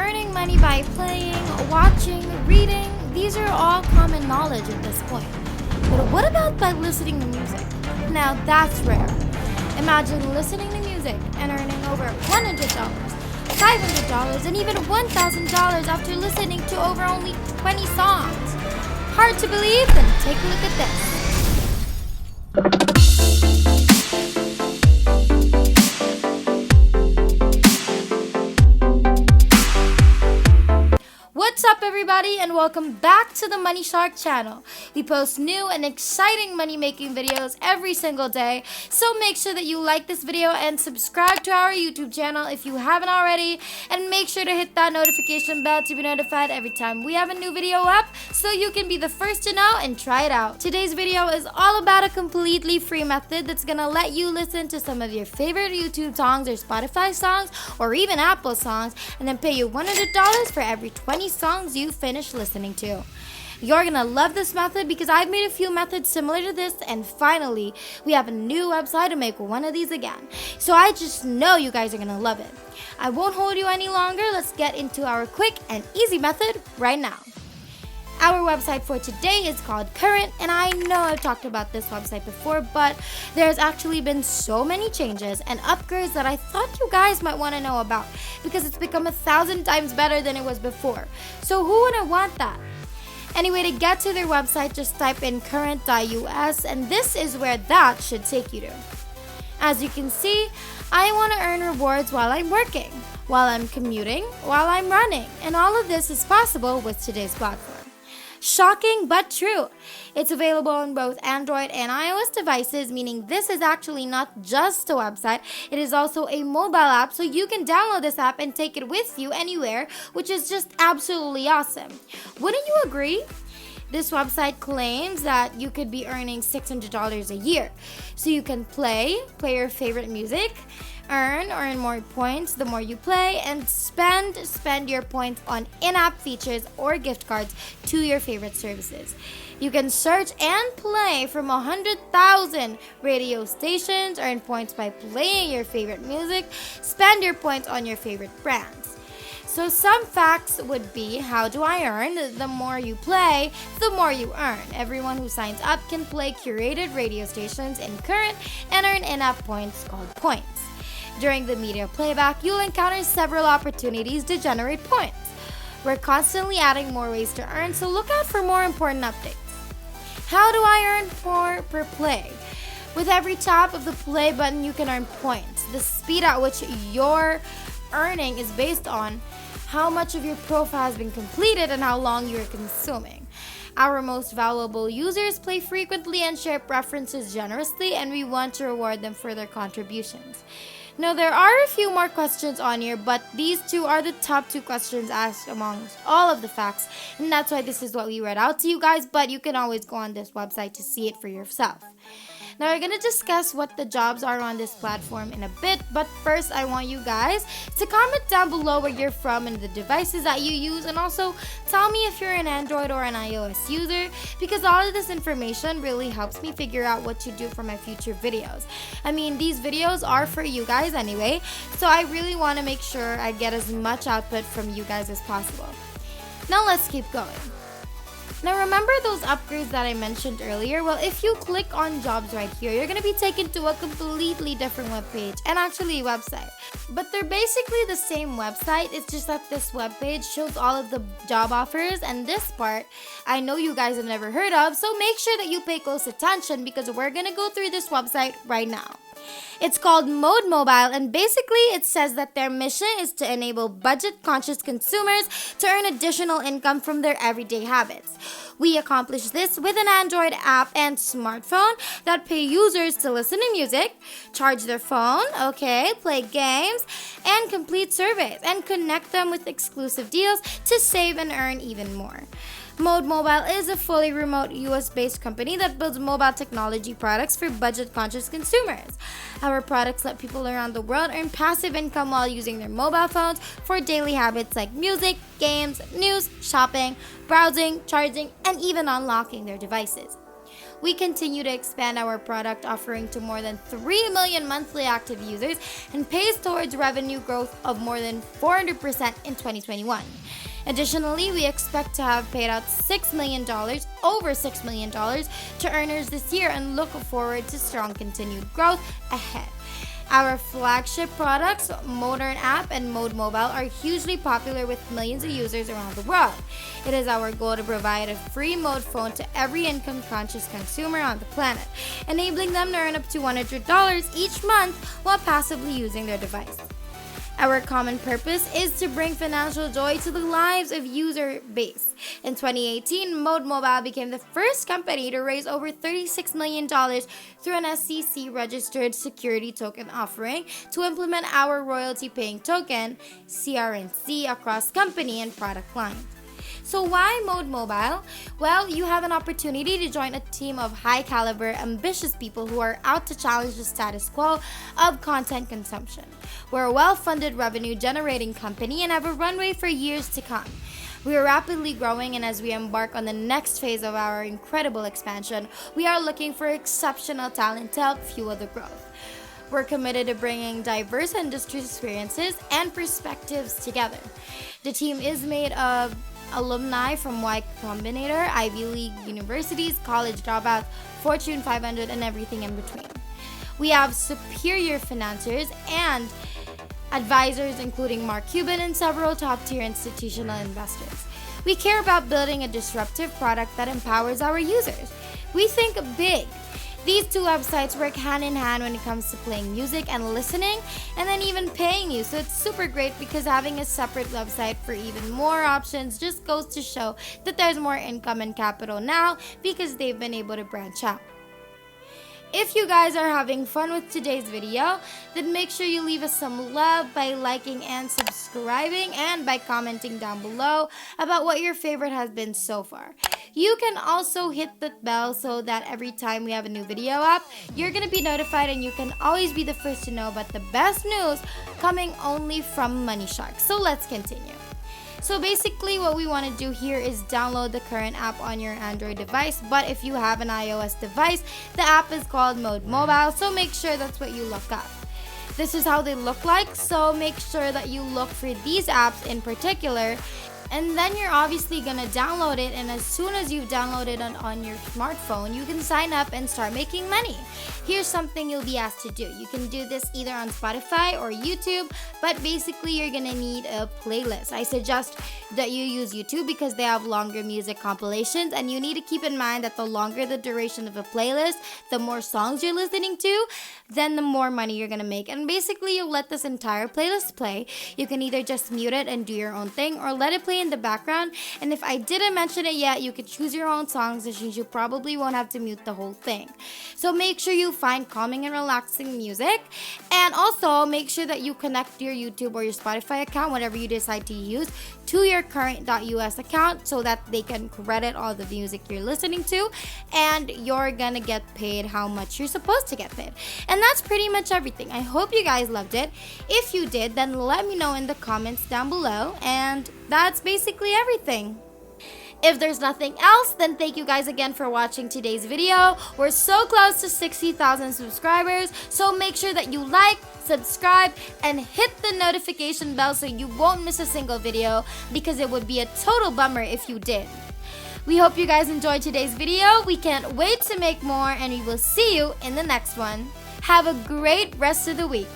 earning money by playing, watching, reading, these are all common knowledge at this point. But what about by listening to music? Now that's rare. Imagine listening to music and earning over $100, $500, and even $1,000 after listening to over only 20 songs. Hard to believe? Then take a look at this. What's up, everybody, and welcome back to the Money Shark channel. We post new and exciting money making videos every single day, so make sure that you like this video and subscribe to our YouTube channel if you haven't already, and make sure to hit that notification bell to be notified every time we have a new video up so you can be the first to know and try it out. Today's video is all about a completely free method that's gonna let you listen to some of your favorite YouTube songs or Spotify songs or even Apple songs and then pay you $100 for every 20 songs you finish listening to. You're gonna love this method because I've made a few methods similar to this, and finally we have a new website to make one of these again. So I just know you guys are gonna love it. I won't hold you any longer. Let's get into our quick and easy method right now. Our website for today is called Current, and I know I've talked about this website before, but there's actually been so many changes and upgrades that I thought you guys might want to know about because it's become 1,000 times better than it was before. So who wouldn't want that? Anyway, to get to their website, just type in current.us, and this is where that should take you to. As you can see, I want to earn rewards while I'm working, while I'm commuting, while I'm running, and all of this is possible with today's platform. Shocking but true. It's available on both Android and iOS devices, meaning this is actually not just a website, it is also a mobile app, so you can download this app and take it with you anywhere, which is just absolutely awesome. Wouldn't you agree? This website claims that you could be earning $600 a year. So you can play your favorite music, earn more points the more you play, and spend your points on in-app features or gift cards to your favorite services. You can search and play from 100,000 radio stations, earn points by playing your favorite music, spend your points on your favorite brands. So some facts would be, how do I earn? The more you play, the more you earn. Everyone who signs up can play curated radio stations in Current and earn in-app points called points. During the media playback, you'll encounter several opportunities to generate points. We're constantly adding more ways to earn, so look out for more important updates. How do I earn per play? With every tap of the play button, you can earn points. The speed at which you're earning is based on how much of your profile has been completed and how long you're consuming. Our most valuable users play frequently and share preferences generously, and we want to reward them for their contributions. Now, there are a few more questions on here, but these two are the top 2 questions asked amongst all of the facts, and that's why this is what we read out to you guys, but you can always go on this website to see it for yourself. Now, we're going to discuss what the jobs are on this platform in a bit, but first I want you guys to comment down below where you're from and the devices that you use, and also tell me if you're an Android or an iOS user, because all of this information really helps me figure out what to do for my future videos. I mean, these videos are for you guys anyway, so I really want to make sure I get as much output from you guys as possible. Now let's keep going. Now remember those upgrades that I mentioned earlier? Well, if you click on jobs right here, you're going to be taken to a completely different webpage, and actually a website. But they're basically the same website, it's just that this webpage shows all of the job offers, and this part I know you guys have never heard of, so make sure that you pay close attention because we're going to go through this website right now. It's called Mode Mobile, and basically it says that their mission is to enable budget-conscious consumers to earn additional income from their everyday habits. We accomplish this with an Android app and smartphone that pay users to listen to music, charge their phone, play games, and complete surveys, and connect them with exclusive deals to save and earn even more. Mode Mobile is a fully remote US-based company that builds mobile technology products for budget-conscious consumers. Our products let people around the world earn passive income while using their mobile phones for daily habits like music, games, news, shopping, browsing, charging, and even unlocking their devices. We continue to expand our product offering to more than 3 million monthly active users and pace towards revenue growth of more than 400% in 2021. Additionally, we expect to have paid out $6 million, over $6 million, to earners this year and look forward to strong continued growth ahead. Our flagship products, Modern App and Mode Mobile, are hugely popular with millions of users around the world. It is our goal to provide a free Mode phone to every income-conscious consumer on the planet, enabling them to earn up to $100 each month while passively using their device. Our common purpose is to bring financial joy to the lives of user base. In 2018, Mode Mobile became the first company to raise over $36 million through an SEC-registered security token offering to implement our royalty-paying token, CRNC, across company and product lines. So why Mode Mobile? Well, you have an opportunity to join a team of high-caliber, ambitious people who are out to challenge the status quo of content consumption. We're a well-funded revenue-generating company and have a runway for years to come. We are rapidly growing, and as we embark on the next phase of our incredible expansion, we are looking for exceptional talent to help fuel the growth. We're committed to bringing diverse industry experiences and perspectives together. The team is made of alumni from Y Combinator, Ivy League universities, college dropouts, Fortune 500, and everything in between. We have superior financiers and advisors, including Mark Cuban and several top-tier institutional investors. We care about building a disruptive product that empowers our users. We think big. These two websites work hand in hand when it comes to playing music and listening, and then even paying you. So it's super great because having a separate website for even more options just goes to show that there's more income and capital now because they've been able to branch out. If you guys are having fun with today's video, then make sure you leave us some love by liking and subscribing, and by commenting down below about what your favorite has been so far. You can also hit the bell so that every time we have a new video up, you're going to be notified and you can always be the first to know about the best news coming only from Money Shark. So let's continue. So basically what we want to do here is download the current app on your Android device, but if you have an iOS device, the app is called Mode Mobile, so make sure that's what you look up. This is how they look like, so make sure that you look for these apps in particular. And then you're obviously gonna download it, and as soon as you've downloaded it on your smartphone, you can sign up and start making money. Here's something you'll be asked to do. You can do this either on Spotify or YouTube, but basically you're gonna need a playlist. I suggest that you use YouTube because they have longer music compilations, and you need to keep in mind that the longer the duration of a playlist, the more songs you're listening to, then the more money you're gonna make. And basically you'll let this entire playlist play. You can either just mute it and do your own thing, or let it play in the background. And if I didn't mention it yet, you could choose your own songs, which means you probably won't have to mute the whole thing. So make sure you find calming and relaxing music, and also make sure that you connect your YouTube or your Spotify account, whatever you decide to use, to your current.us account so that they can credit all the music you're listening to, and you're gonna get paid how much you're supposed to get paid. And that's pretty much everything. I hope you guys loved it. If you did, then let me know in the comments down below, and that's basically everything. If there's nothing else, then thank you guys again for watching today's video. We're so close to 60,000 subscribers, so make sure that you like, subscribe, and hit the notification bell so you won't miss a single video, because it would be a total bummer if you did. We hope you guys enjoyed today's video. We can't wait to make more, and we will see you in the next one. Have a great rest of the week.